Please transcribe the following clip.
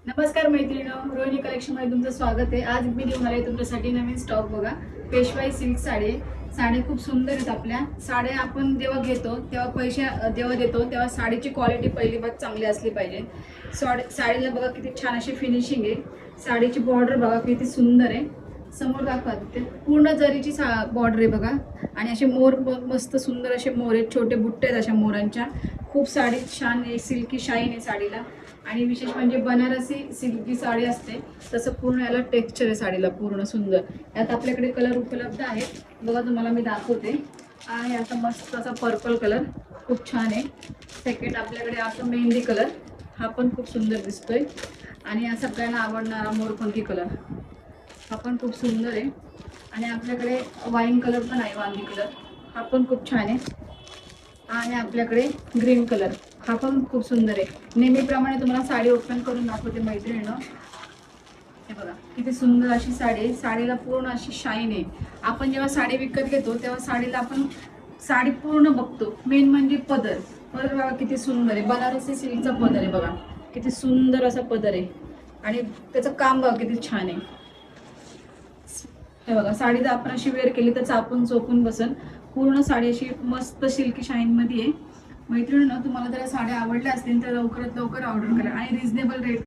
नमस्कार मैत्रिणींनो, रोहिणी कलेक्शन मध्ये तुमचं स्वागत आहे। आज मी घेऊन आले तुमच्यासाठी नवीन स्टॉक बघा। पेशवाई सिल्क साडी साडी खूप सुंदर आहेत। आपल्या साड्या आपण जेव्हा घेतो तेव्हा पैसे जेव्हा देतो तेव्हा साडीची क्वालिटी पहिली बात चांगली असली पाहिजे। साडीला बघा किती छान अशी फिनिशिंग आहे। साडीची बॉर्डर बघा किती सुंदर आहे। समोर दाखवा ते पूर्ण जरीची बॉर्डर आहे बघा। आणि असे मोर मस्त सुंदर असे मोर आहेत, छोटे बुट्टे आहेत अशा मोरांच्या। खूप साडी छान आहे, सिल्की शाईन आहे साडीला। आणि विशेष म्हणजे बनारसी सिल्की साडी असते तसं पूर्ण याला टेक्स्चर आहे साडीला, पूर्ण सुंदर। यात आपल्याकडे कलर उपलब्ध आहेत बघा, तुम्हाला मी दाखवते। आहे आता मस्त असा पर्पल कलर, खूप छान आहे। सेकंड आपल्याकडे असं मेहंदी कलर, हा पण खूप सुंदर दिसतोय। आणि हा सगळ्यांना आवडणारा मोरपंखी कलर, हा पण खूप सुंदर आहे। आणि आपल्याकडे वाईन कलर पण आहे, वांगी कलर, हा पण खूप छान आहे। आणि आपल्याकडे ग्रीन कलर, हा पण खूप सुंदर आहे। नेहमीप्रमाणे तुम्हाला साडी ओपन करून दाखवते मैत्रिणींनो। हे बघा किती सुंदर अशी साडी आहे। साडीला पूर्ण अशी शाईन आहे। आपण जेव्हा साडी विकत घेतो तेव्हा साडीला आपण साडी पूर्ण बघतो, मेन म्हणजे पदर। पदर बघा किती सुंदर आहे, बनारसी सिल्कचा पदर आहे बघा, किती सुंदर असा पदर आहे। आणि त्याचं काम बघा किती छान आहे। हे बघा साडी जर आपण अशी वेअर केली तर चापून चोपून बसन। पूर्ण साडी अशी मस्त सिल्की शाईन मध्ये आहे। मैत्रिणींनो, तुम्हाला जर साड्या आवडल्या असतील तर लवकरात लवकर ऑर्डर करा आणि रिझनेबल रेट